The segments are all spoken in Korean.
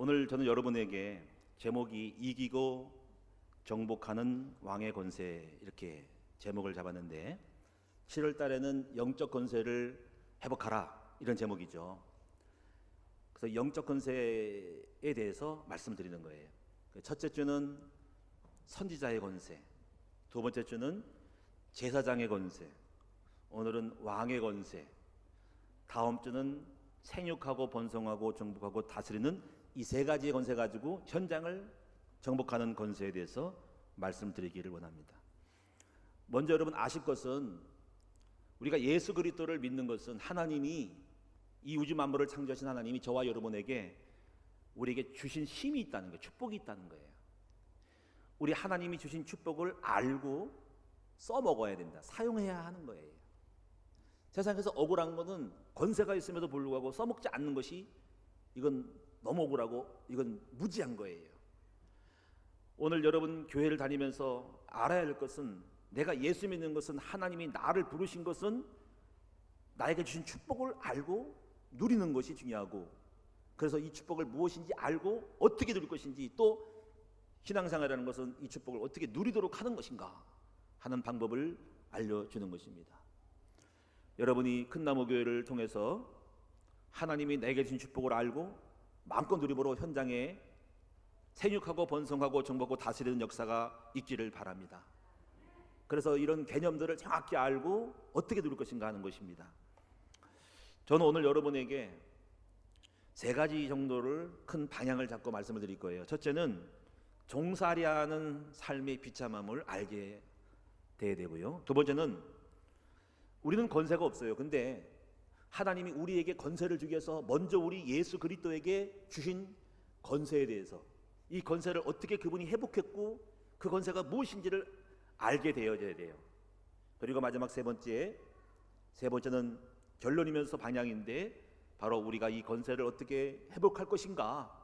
오늘 저는 여러분에게 제목이 이기고 정복하는 왕의 권세, 이렇게 제목을 잡았는데 7월 달에는 영적 권세를 회복하라, 이런 제목이죠. 그래서 영적 권세에 대해서 말씀드리는 거예요. 첫째 주는 선지자의 권세, 두 번째 주는 제사장의 권세, 오늘은 왕의 권세, 다음 주는 생육하고 번성하고 정복하고 다스리는 이 세 가지의 권세 가지고 현장을 정복하는 권세에 대해서 말씀드리기를 원합니다. 먼저 여러분 아실 것은, 우리가 예수 그리스도를 믿는 것은 하나님이, 이 우주 만물을 창조하신 하나님이 저와 여러분에게, 우리에게 주신 힘이 있다는 거예요. 축복이 있다는 거예요. 우리 하나님이 주신 축복을 알고 써먹어야 된다. 사용해야 하는 거예요. 세상에서 억울한 것은 권세가 있음에도 불구하고 써먹지 않는 것이, 이건 너무 억울하고 이건 무지한 거예요. 오늘 여러분 교회를 다니면서 알아야 할 것은, 내가 예수 믿는 것은, 하나님이 나를 부르신 것은 나에게 주신 축복을 알고 누리는 것이 중요하고, 그래서 이 축복을 무엇인지 알고 어떻게 누릴 것인지, 또 신앙생활이라는 것은 이 축복을 어떻게 누리도록 하는 것인가 하는 방법을 알려주는 것입니다. 여러분이 큰나무교회를 통해서 하나님이 내게 주신 축복을 알고 마음껏 누림으로 현장에 생육하고 번성하고 정복하고 다스리는 역사가 있기를 바랍니다. 그래서 이런 개념들을 정확히 알고 어떻게 누릴 것인가 하는 것입니다. 저는 오늘 여러분에게 세 가지 정도를 큰 방향을 잡고 말씀을 드릴 거예요. 첫째는 종살이하는 삶의 비참함을 알게 돼야 되고요. 두 번째는 우리는 권세가 없어요. 근데 하나님이 우리에게 권세를 주기 위해서 먼저 우리 예수 그리스도에게 주신 권세에 대해서, 이 권세를 어떻게 그분이 회복했고 그 권세가 무엇인지를 알게 되어야 돼요. 그리고 마지막 세 번째는 결론이면서 방향인데, 바로 우리가 이 권세를 어떻게 회복할 것인가,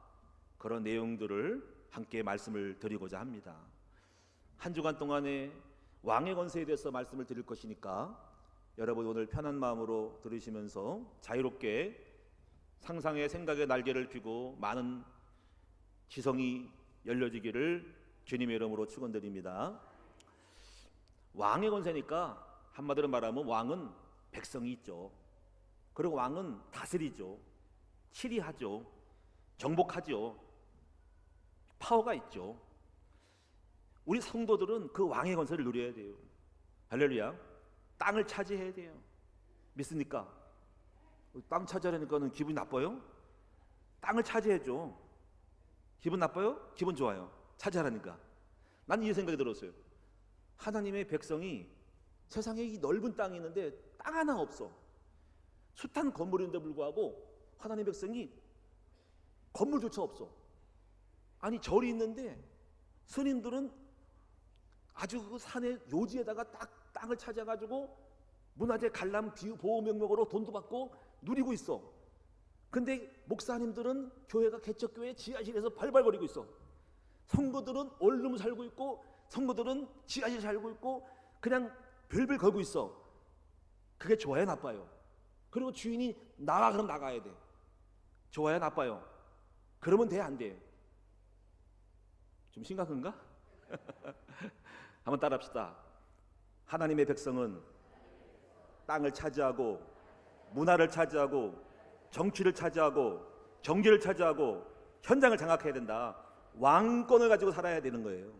그런 내용들을 함께 말씀을 드리고자 합니다. 한 주간 동안에 왕의 권세에 대해서 말씀을 드릴 것이니까 여러분 오늘 편한 마음으로 들으시면서 자유롭게 상상의 생각의 날개를 펴고 많은 지성이 열려지기를 주님의 이름으로 축원드립니다. 왕의 권세니까 한마디로 말하면 왕은 백성이 있죠. 그리고 왕은 다스리죠. 치리하죠. 정복하죠. 파워가 있죠. 우리 성도들은 그 왕의 권세를 누려야 돼요. 할렐루야. 땅을 차지해야 돼요. 믿습니까? 땅 차지하려니까는 기분이 나빠요? 땅을 차지해줘. 기분 나빠요? 기분 좋아요. 차지하라니까. 난 이 생각이 들었어요. 하나님의 백성이, 세상에 이 넓은 땅이 있는데 땅 하나 없어. 숱한 건물인데 불구하고 하나님의 백성이 건물조차 없어. 아니 절이 있는데 스님들은 아주 그 산의 요지에다가 딱 땅을 차지해가지고 문화재 관람 보호 명목으로 돈도 받고 누리고 있어. 근데 목사님들은 교회가 개척교회 지하실에서 발발거리고 있어. 성도들은 원룸 살고 있고, 성도들은 지하실 살고 있고, 그냥 별별 걸고 있어. 그게 좋아요, 나빠요? 그리고 주인이 나가, 그럼 나가야 돼. 좋아요, 나빠요? 그러면 돼, 안 돼? 좀 심각한가? 한번 따라합시다. 하나님의 백성은 땅을 차지하고, 문화를 차지하고, 정치를 차지하고, 정계를 차지하고, 현장을 장악해야 된다. 왕권을 가지고 살아야 되는 거예요.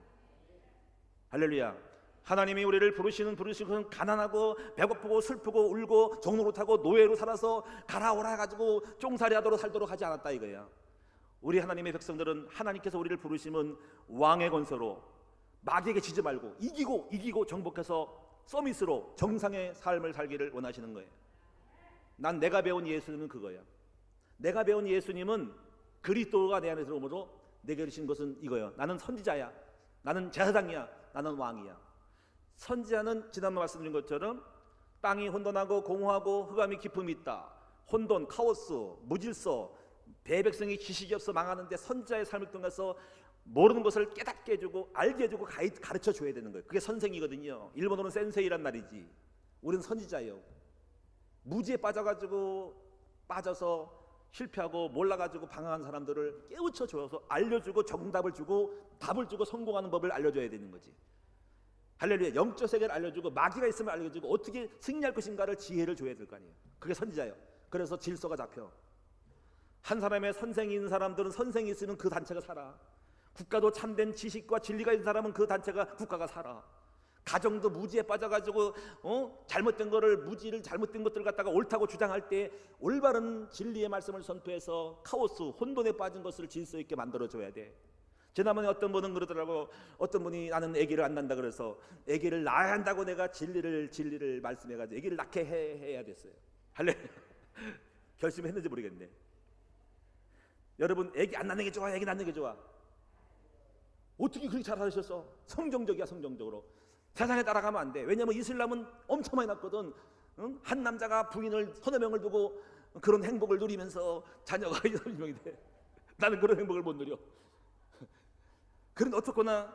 할렐루야. 하나님이 우리를 부르시는 것은 가난하고 배고프고 슬프고 울고 정노로 타고 노예로 살아서 가라 오라 해가지고 쫑살이하도록 살도록 하지 않았다 이거야. 우리 하나님의 백성들은 하나님께서 우리를 부르시면 왕의 권세로, 마귀에게 지지 말고 이기고 정복해서 서밋으로 정상의 삶을 살기를 원하시는 거예요. 난 내가 배운 예수님은 그거야. 내가 배운 예수님은 그리스도가 내 안에 들어오므로 내게 주신 것은 이거야. 나는 선지자야. 나는 제사장이야. 나는 왕이야. 선지자는 지난번 말씀드린 것처럼 땅이 혼돈하고 공허하고 흑암이 깊음이 있다. 혼돈, 카오스, 무질서, 대백성이 지식이 없어 망하는데 선지자의 삶을 통해서 모르는 것을 깨닫게 해주고 알게 해주고 가르쳐 줘야 되는 거예요. 그게 선생이거든요. 일본어는 센세이란 말이지. 우리는 선지자예요. 무지에 빠져서 실패하고 몰라가지고 방황한 사람들을 깨우쳐 줘서 알려주고 정답을 주고 답을 주고 성공하는 법을 알려줘야 되는 거지. 할렐루야. 영적 세계를 알려주고 마귀가 있으면 알려주고 어떻게 승리할 것인가를 지혜를 줘야 될 거 아니에요. 그게 선지자예요. 그래서 질서가 잡혀. 한 사람의 선생이 있는 사람들은 선생이 있으면 그 단체가 살아. 국가도 참된 지식과 진리가 있는 사람은 그 단체가 국가가 살아. 가정도 무지에 빠져가지고 잘못된 거를 무지를 잘못된 것들 갖다가 옳다고 주장할 때 올바른 진리의 말씀을 선포해서 카오스 혼돈에 빠진 것을 질서 있게 만들어줘야 돼. 지난번에 어떤 분은 그러더라고. 어떤 분이 나는 아기를 안 낳는다 그래서 아기를 낳아야 한다고 내가 진리를 말씀해가지고 아기를 낳게 해야 됐어요. 할렐루야. 결심했는지 모르겠네. 여러분 아기 안 낳는 게 좋아? 아기 낳는 게 좋아? 어떻게 그렇게 잘하셨어? 성경적이야. 성경적으로 세상에 따라가면 안 돼. 왜냐하면 이슬람은 엄청 많이 낳거든. 응? 한 남자가 부인을 서너 명을 두고 그런 행복을 누리면서 자녀가 20명이 돼. 나는 그런 행복을 못 누려. 그런데 어떻거나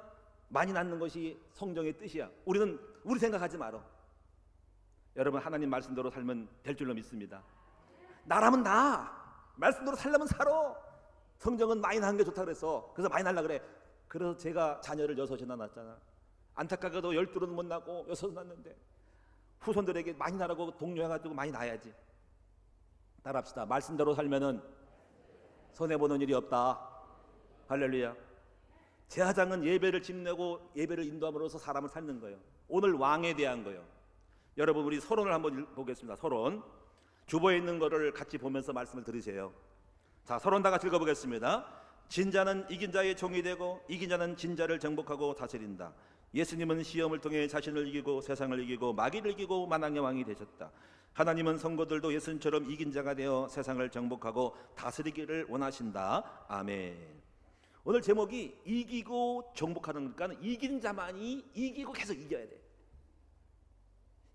많이 낳는 것이 성경의 뜻이야. 우리 생각하지 말어. 여러분 하나님 말씀대로 살면 될 줄로 믿습니다. 나라면 나 말씀대로 살려면 살아. 성경은 많이 낳는 게 좋다 그랬어. 그래서 많이 낳으려 그래. 그래서 제가 자녀를 6이나 낳았잖아. 안타깝게도 12은 못 낳고 6은 낳는데 후손들에게 많이 낳으라고 독려해가지고 많이 낳아야지. 따라합시다. 말씀대로 살면은 손해보는 일이 없다. 할렐루야. 제사장은 예배를 집내고 예배를 인도함으로써 사람을 살는 거예요. 오늘 왕에 대한 거예요. 여러분 우리 서론을 한번 보겠습니다. 서론. 주보에 있는 거를 같이 보면서 말씀을 들으세요. 자, 서론 다 같이 읽어보겠습니다. 진자는 이긴 자의 종이 되고 이긴 자는 진자를 정복하고 다스린다. 예수님은 시험을 통해 자신을 이기고 세상을 이기고 마귀를 이기고 만왕의 왕이 되셨다. 하나님은 성도들도 예수님처럼 이긴 자가 되어 세상을 정복하고 다스리기를 원하신다. 아멘. 오늘 제목이 이기고 정복하는 거니까 이긴 자만이 이기고 계속 이겨야 돼.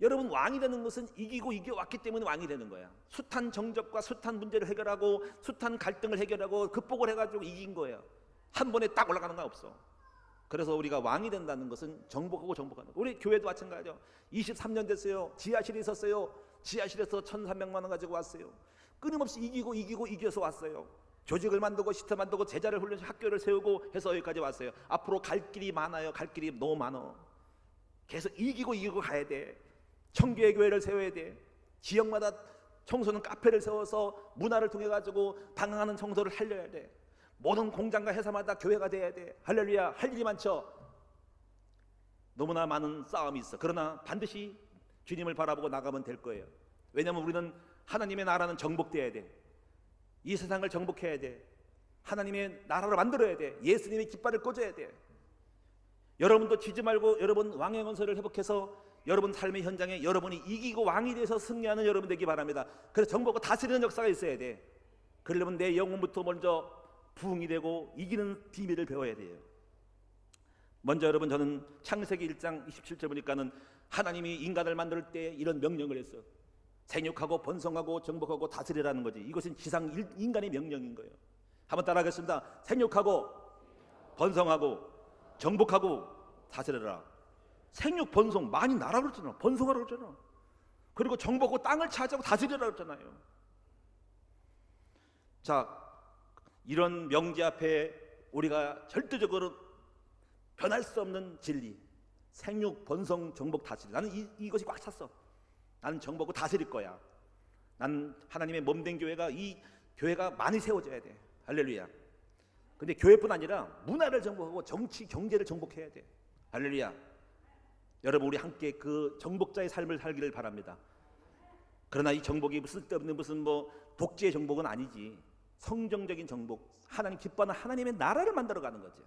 여러분 왕이 되는 것은 이기고 이겨왔기 때문에 왕이 되는 거야. 숱한 정적과 숱한 문제를 해결하고 숱한 갈등을 해결하고 극복을 해가지고 이긴 거예요. 한 번에 딱 올라가는 건 없어. 그래서 우리가 왕이 된다는 것은 정복하고 정복하는 거예요. 우리 교회도 마찬가지죠. 23년 됐어요. 지하실에 있었어요. 지하실에서 1,300만 원 가지고 왔어요. 끊임없이 이기고 이겨서 왔어요. 조직을 만들고 시스템 만들고 제자를 훈련해서 학교를 세우고 해서 여기까지 왔어요. 앞으로 갈 길이 많아요. 갈 길이 너무 많아. 계속 이기고 가야 돼. 청교회 교회를 세워야 돼. 지역마다 청소년 카페를 세워서 문화를 통해 가지고 방황하는 청소를 살려야 돼. 모든 공장과 회사마다 교회가 돼야 돼. 할렐루야. 할 일이 많죠. 너무나 많은 싸움이 있어. 그러나 반드시 주님을 바라보고 나가면 될 거예요. 왜냐하면 우리는 하나님의 나라는 정복돼야 돼. 이 세상을 정복해야 돼. 하나님의 나라를 만들어야 돼. 예수님의 깃발을 꽂아야 돼. 여러분도 지지 말고 여러분 왕의 건설을 회복해서 여러분 삶의 현장에 여러분이 이기고 왕이 돼서 승리하는 여러분 되기 바랍니다. 그래서 정복하고 다스리는 역사가 있어야 돼. 그러려면 내 영혼부터 먼저 부흥이 되고 이기는 비밀을 배워야 돼요. 먼저 여러분 저는 창세기 1장 27절 보니까는 하나님이 인간을 만들 때 이런 명령을 했어. 생육하고 번성하고 정복하고 다스리라는 거지. 이것은 지상 인간의 명령인 거예요. 한번 따라하겠습니다. 생육하고 번성하고 정복하고 다스려라. 생육 번성 많이 나라 그랬잖아. 번성하라 그랬잖아. 그리고 정복하고 땅을 차지하고 다스리라 그랬잖아요. 자, 이런 명제 앞에 우리가 절대적으로 변할 수 없는 진리, 생육 번성 정복 다스리. 나는 이것이 꽉 찼어. 나는 정복하고 다스릴 거야. 나는 하나님의 몸된 교회가 이 교회가 많이 세워져야 돼. 할렐루야. 근데 교회뿐 아니라 문화를 정복하고 정치 경제를 정복해야 돼. 할렐루야. 여러분 우리 함께 그 정복자의 삶을 살기를 바랍니다. 그러나 이 정복이 쓸데없는 무슨 독재의 정복은 아니지. 성경적인 정복, 하나님 기뻐하는 하나님의 나라를 만들어가는 거죠.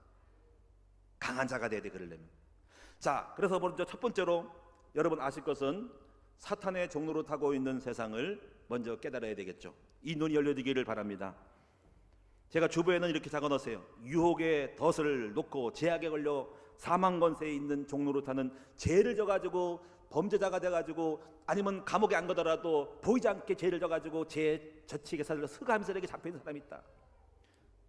강한 자가 돼야 돼. 그러려면. 자, 그래서 먼저 첫 번째로 여러분 아실 것은 사탄의 종로로 타고 있는 세상을 먼저 깨달아야 되겠죠. 이 눈이 열려지기를 바랍니다. 제가 주보에는 이렇게 적어놓으세요. 유혹의 덫을 놓고 제약에 걸려 사망 권세에 있는 종로로 타는 죄를 져가지고 범죄자가 돼가지고 아니면 감옥에 안 가더라도 보이지 않게 죄를 져가지고 죄 저치게 살려 스가임스럽게 잡혀있는 사람이 있다.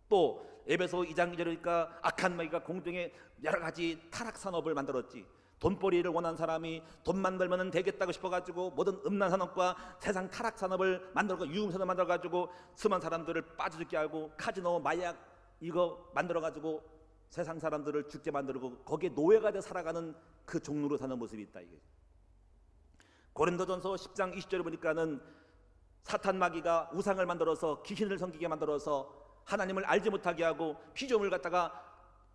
또 에베소 2장 2절이니까 악한 마귀가 공중에 여러 가지 타락 산업을 만들었지. 돈벌이를 원하는 사람이 돈 만들면 되겠다고 싶어가지고 모든 음란산업과 세상 타락산업을 만들고 유흥산업 만들어가지고 수많은 사람들을 빠져죽게 하고 카지노 마약 이거 만들어가지고 세상 사람들을 죽게 만들고 거기에 노예가 돼 살아가는 그 종로로 사는 모습이 있다. 이게 고린도전서 10장 20절에 보니까는 사탄 마귀가 우상을 만들어서 귀신을 섬기게 만들어서 하나님을 알지 못하게 하고 피조물 갖다가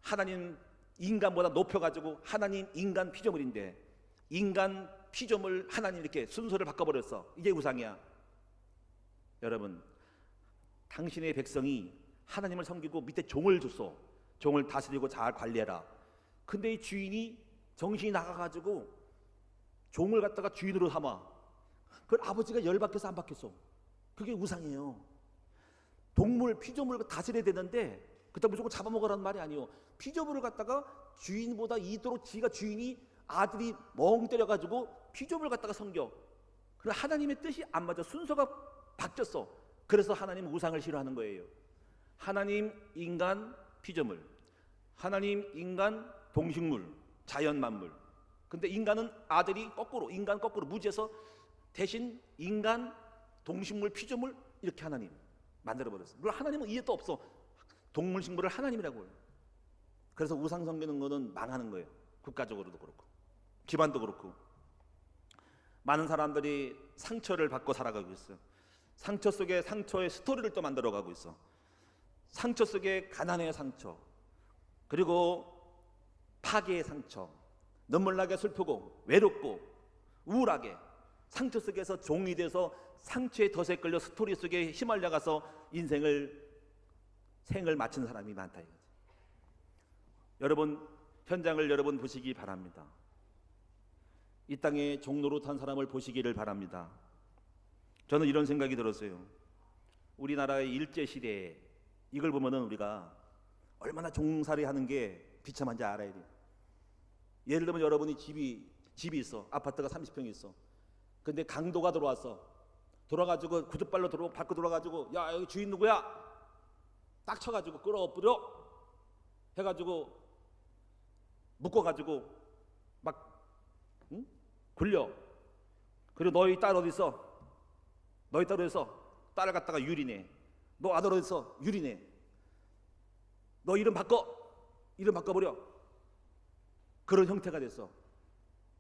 하나님 인간보다 높여가지고 하나님 인간 피조물인데 인간 피조물 하나님 이렇게 순서를 바꿔버렸어. 이게 우상이야. 여러분, 당신의 백성이 하나님을 섬기고 밑에 종을 줬어. 종을 다스리고 잘 관리해라. 근데 이 주인이 정신이 나가가지고 종을 갖다가 주인으로 삼아. 그걸 아버지가 열받겠어 안 받겠어? 그게 우상이에요. 동물 피조물을 다스려야 되는데 그때 무조건 잡아먹으라는 말이 아니에요. 피조물을 갖다가 주인보다 이토록 지가 주인이 아들이 멍 때려가지고 피조물을 갖다가 섬겨. 그래 하나님의 뜻이 안 맞아. 순서가 바뀌었어. 그래서 하나님 우상을 싫어하는 거예요. 하나님 인간 피조물, 하나님 인간 동식물, 자연 만물. 근데 인간은 아들이 거꾸로 인간 거꾸로 무지해서 대신 인간 동식물 피조물 이렇게 하나님 만들어버렸어. 물론 하나님은 이해도 없어. 동물 식물을 하나님이라고 해요. 그래서 우상 섬기는 거는 망하는 거예요. 국가적으로도 그렇고 집안도 그렇고. 많은 사람들이 상처를 받고 살아가고 있어요. 상처 속에 상처의 스토리를 또 만들어가고 있어. 상처 속에 가난의 상처, 그리고 파괴의 상처, 눈물나게 슬프고 외롭고 우울하게 상처 속에서 종이 돼서 상처의 덫에 끌려 스토리 속에 휘말려가서 생을 마친 사람이 많다 이거지. 여러분, 현장을 여러분 보시기 바랍니다. 이 땅에 종로로 탄 사람을 보시기를 바랍니다. 저는 이런 생각이 들었어요. 우리나라의 일제시대에 이걸 보면은 우리가 얼마나 종살이 하는 게 비참한지 알아야 돼요. 예를 들면 여러분이 집이 있어. 아파트가 30평이 있어. 근데 강도가 들어왔어. 돌아가지고 구두발로 밟고 들어가지고 야 여기 주인 누구야? 딱 쳐가지고 끌어엎으려 해가지고 묶어가지고 막 굴려. 그리고 너희 딸 어디 있어? 너희 딸 어디 있어? 딸을 갖다가 유리네. 너 아들 어디 있어? 유리네. 너 이름 바꿔버려. 그런 형태가 됐어.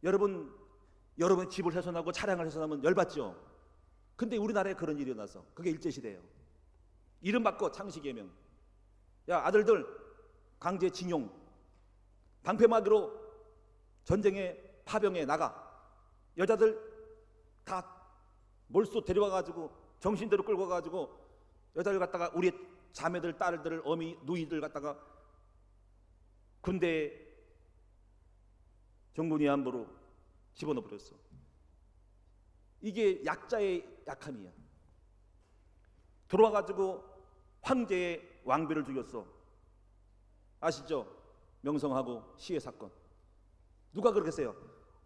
여러분의 집을 훼손하고 차량을 훼손하면 열받죠. 근데 우리나라에 그런 일이 일어나서 그게 일제시대예요. 이름 바꿔 창씨개명. 야 아들들 강제징용, 방패막이로 전쟁에 파병에 나가. 여자들 다 몰수 데려와가지고 정신대로 끌고 가가지고 여자들 갖다가 우리 자매들, 딸들, 어미, 누이들 갖다가 군대에 정군이 함부로 집어넣어 버렸어. 이게 약자의 약함이야. 들어와가지고 황제의 왕비를 죽였어. 아시죠? 명성하고 시해 사건. 누가 그러겠어요?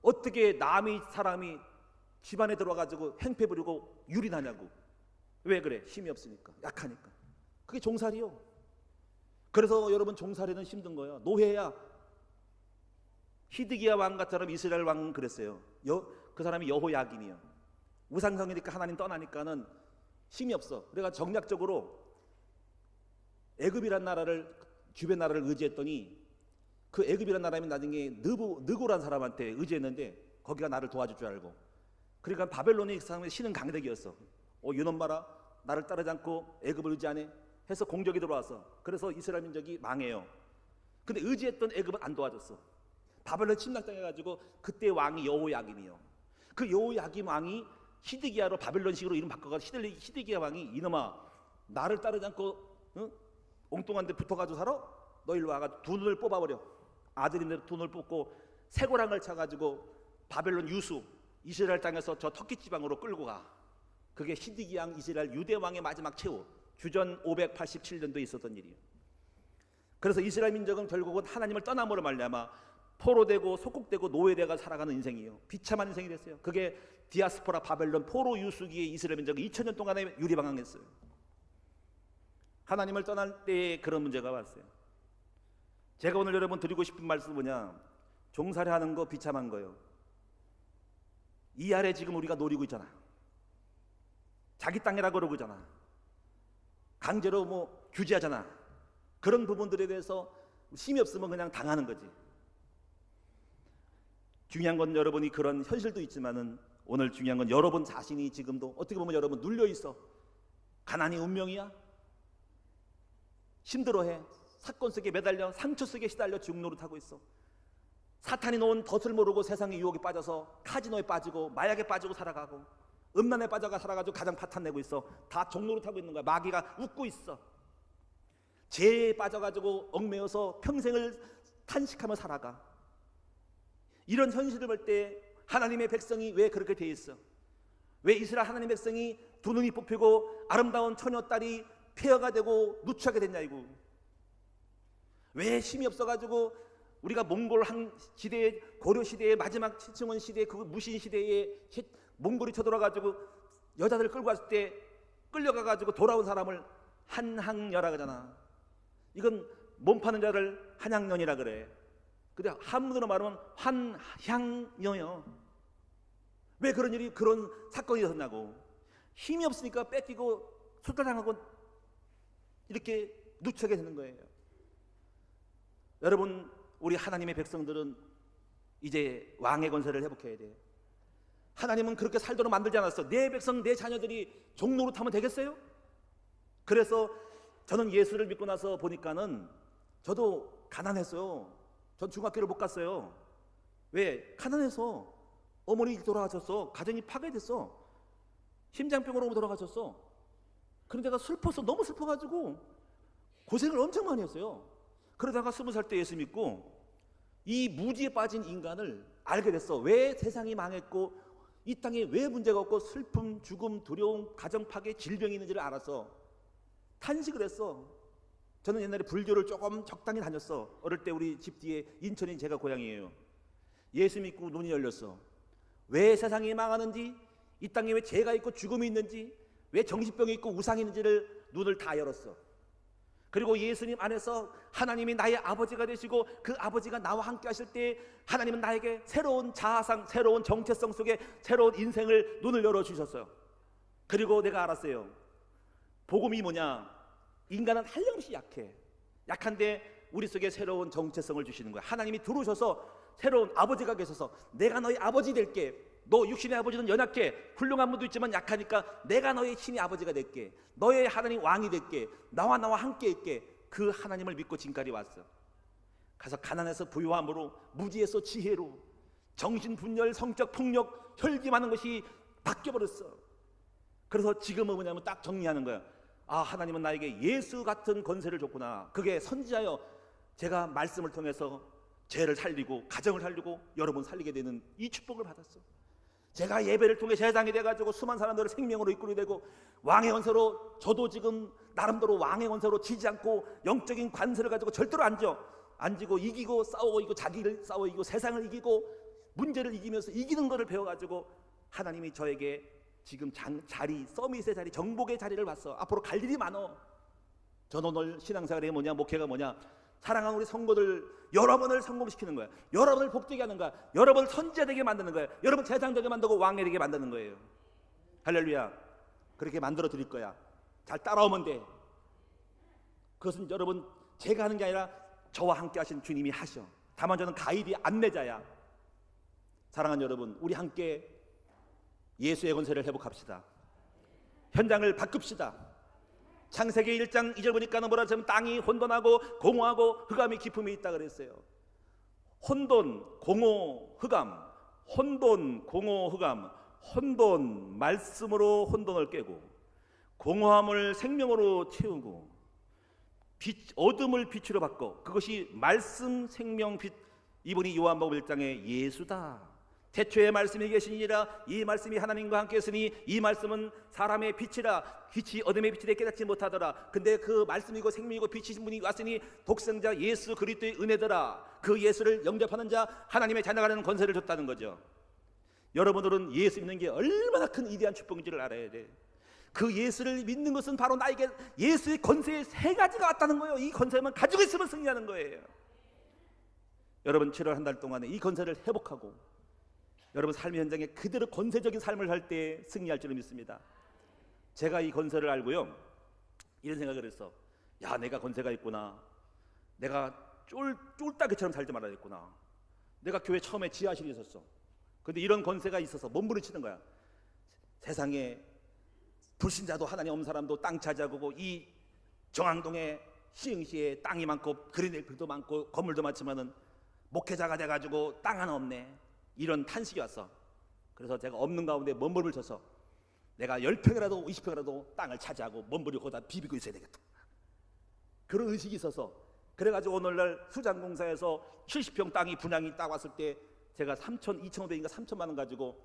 어떻게 남의 사람이 집안에 들어와가지고 행패 부리고 유린하냐고. 왜 그래? 힘이 없으니까, 약하니까. 그게 종살이요. 그래서 여러분 종살이는 힘든 거예요. 노예야. 히드기야 왕같처럼 이스라엘 왕은 그랬어요. 그 사람이 여호야김이요. 우상성이니까 하나님 떠나니까는 힘이 없어. 그래가 정략적으로 애굽이란 나라를 주변 나라를 의지했더니 그 애굽이란 나라는 나중에 느고란 사람한테 의지했는데 거기가 나를 도와줄 줄 알고. 그러니까 바벨론이 그 사람의 신은 강대기였어. 이놈 봐라. 나를 따르지 않고 애굽을 의지하네 해서 공격이 들어와서 그래서 이스라엘 민족이 망해요. 근데 의지했던 애굽은 안 도와줬어. 바벨론 침략당해가지고 그때 왕이 여호야김이요. 그 여호야김 왕이 히드기야로 바벨론식으로 이름 바꿔가지고 히드기야 왕이 이놈아 나를 따르지 않고 엉뚱한 데 붙어가지고 살아? 너 일로 와가지고 두 눈을 뽑아버려. 아들인데 두 눈을 뽑고 쇠고랑을 차가지고 바벨론 유수 이스라엘 땅에서 저 터키 지방으로 끌고 가. 그게 히드기야 이스라엘 유대 왕의 마지막 최후 주전 587년도에 있었던 일이에요. 그래서 이스라엘 민족은 결국은 하나님을 떠남으로 말미암아 포로되고 속국되고 노예되가 살아가는 인생이에요. 비참한 인생이 됐어요. 그게 디아스포라 바벨론 포로 유수기의 이스라엘 민족이 2000년 동안에 유리방황했어요. 하나님을 떠날 때에 그런 문제가 왔어요. 제가 오늘 여러분 드리고 싶은 말씀은 뭐냐, 종살이하는 거 비참한 거예요. 이 아래 지금 우리가 노리고 있잖아. 자기 땅이라고 그러고 있잖아. 강제로 뭐 규제하잖아. 그런 부분들에 대해서 힘이 없으면 그냥 당하는 거지. 중요한 건 여러분이 그런 현실도 있지만은 오늘 중요한 건 여러분 자신이 지금도 어떻게 보면 여러분 눌려 있어. 가난이 운명이야. 힘들어해. 사건 속에 매달려 상처 속에 시달려 죽노릇하고 있어. 사탄이 놓은 덫을 모르고 세상의 유혹에 빠져서 카지노에 빠지고 마약에 빠지고 살아가고 음란에 빠져가 살아가지고 가정 파탄내고 있어. 다 종노릇하고 있는 거야. 마귀가 웃고 있어. 죄에 빠져가지고 얽매여서 평생을 탄식하며 살아가. 이런 현실을 볼 때 하나님의 백성이 왜 그렇게 돼 있어? 왜 이스라엘 하나님의 백성이 두 눈이 뽑히고 아름다운 처녀딸이 폐허가 되고 누추하게 됐냐 이거. 왜 힘이 없어가지고 우리가 몽골 시대에 고려 시대의 마지막 최충원 시대 그 무신 시대에 몽골이 쳐들어가지고 여자들 끌고 갔을 때 끌려가가지고 돌아온 사람을 한항녀라 그러잖아. 이건 몸 파는 자를 한양년이라 그래. 근데 한문으로 말하면 한향녀요. 왜 그런 일이 그런 사건이 일어났냐고. 힘이 없으니까 뺏기고 소탈당하고 이렇게 누추하게 되는 거예요. 여러분 우리 하나님의 백성들은 이제 왕의 권세를 회복해야 돼. 하나님은 그렇게 살도록 만들지 않았어. 내 백성 내 자녀들이 종노릇하면 되겠어요? 그래서 저는 예수를 믿고 나서 보니까는 저도 가난했어요. 전 중학교를 못 갔어요. 왜? 가난해서 어머니 돌아가셨어. 가정이 파괴됐어. 심장병으로 돌아가셨어. 그런데 내가 슬퍼서 너무 슬퍼가지고 고생을 엄청 많이 했어요. 그러다가 20살 때 예수 믿고 이 무지에 빠진 인간을 알게 됐어. 왜 세상이 망했고 이 땅에 왜 문제가 없고 슬픔, 죽음, 두려움, 가정 파괴, 질병이 있는지를 알았어. 탄식을 했어. 저는 옛날에 불교를 조금 적당히 다녔어. 어릴 때 우리 집 뒤에 인천이 제가 고향이에요. 예수 믿고 눈이 열렸어. 왜 세상이 망하는지, 이 땅에 왜 죄가 있고 죽음이 있는지, 왜 정신병이 있고 우상이 있는지를 눈을 다 열었어. 그리고 예수님 안에서 하나님이 나의 아버지가 되시고 그 아버지가 나와 함께 하실 때 하나님은 나에게 새로운 자아상, 새로운 정체성 속에 새로운 인생을 눈을 열어주셨어요. 그리고 내가 알았어요. 복음이 뭐냐? 인간은 한량없이 약해. 약한데 우리 속에 새로운 정체성을 주시는 거야. 하나님이 들어오셔서 새로운 아버지가 계셔서 내가 너희 아버지 될게. 너 육신의 아버지는 연약해. 훌륭한 분도 있지만 약하니까 내가 너의 신의 아버지가 될게. 너의 하나님 왕이 될게. 나와 함께 있게. 그 하나님을 믿고 지금까지 왔어. 가서 가난해서 부유함으로, 무지에서 지혜로, 정신분열, 성적 폭력, 혈기많은 것이 바뀌어버렸어. 그래서 지금은 뭐냐면 딱 정리하는 거야. 아, 하나님은 나에게 예수 같은 권세를 줬구나. 그게 선지자여 제가 말씀을 통해서 죄를 살리고 가정을 살리고 여러분 살리게 되는 이 축복을 받았어. 제가 예배를 통해 제사장이 돼가지고 수많은 사람들을 생명으로 이끌게 되고 왕의 권세로, 저도 지금 나름대로 왕의 권세로 지지 않고 영적인 관세를 가지고 절대로 앉고 이기고 싸우고 이기고 자기를 싸워 이기고 세상을 이기고 문제를 이기면서 이기는 것을 배워가지고 하나님이 저에게 지금 자리, 서밋의 자리, 정복의 자리를 봤어. 앞으로 갈 일이 많어. 저는 오늘 신앙생활이 뭐냐, 목회가 뭐냐, 사랑하는 우리 성도들 여러분을 성공시키는 거야. 여러분을 복되게 하는 거야. 여러분을 선지자 되게 만드는 거야. 여러분 제사장 되게 만들고 왕이 되게 만드는 거예요. 할렐루야. 그렇게 만들어 드릴 거야. 잘 따라오면 돼. 그것은 여러분 제가 하는 게 아니라 저와 함께 하신 주님이 하셔. 다만 저는 가이드 안내자야. 사랑하는 여러분, 우리 함께 예수의 권세를 회복합시다. 현장을 바꿉시다. 창세기 1장 2절 보니까는 뭐라 하면 땅이 혼돈하고 공허하고 흑암이 깊음이 있다 그랬어요. 혼돈, 공허, 흑암. 혼돈, 공허, 흑암. 혼돈, 말씀으로 혼돈을 깨고 공허함을 생명으로 채우고 어둠을 빛으로 바꿔. 그것이 말씀, 생명, 빛. 이분이 요한복음 1장의 예수다. 태초에 말씀이 계시니라. 이 말씀이 하나님과 함께 했으니 이 말씀은 사람의 빛이라. 빛이 어둠의 빛이 되게 깨닫지 못하더라. 근데 그 말씀이고 생명이고 빛이신 분이 왔으니 독생자 예수 그리스도의 은혜더라. 그 예수를 영접하는 자 하나님의 자녀가 되는 권세를 줬다는 거죠. 여러분들은 예수 믿는 게 얼마나 큰 위대한 축복인지를 알아야 돼. 그 예수를 믿는 것은 바로 나에게 예수의 권세의 세 가지가 왔다는 거예요. 이 권세만 가지고 있으면 승리하는 거예요. 여러분 7월 한 달 동안에 이 건세를 회복하고 여러분 삶의 현장에 그대로 건세적인 삶을 살 때 승리할 줄 믿습니다. 제가 이 건세를 알고요, 이런 생각을 했어. 야, 내가 건세가 있구나. 내가 쫄따기처럼 살지 말아야겠구나. 내가 교회 처음에 지하실에 있었어. 근데 이런 건세가 있어서 몸부림치는 거야. 세상에 불신자도 하나님 없는 사람도 땅 차지하고 이 정앙동에 시흥시에 땅이 많고 그린필도 많고 건물도 많지만은 목회자가 돼가지고 땅 하나 없네, 이런 탄식이 왔어. 그래서 제가 없는 가운데 몸부림을 쳐서 내가 10평이라도 20평이라도 땅을 차지하고 몸부림을 거기다 비비고 있어야 되겠다, 그런 의식이 있어서, 그래가지고 오늘날 수장공사에서 70평 땅이 분양이 딱 왔을 때 제가 2,500인가 3천만 원 가지고,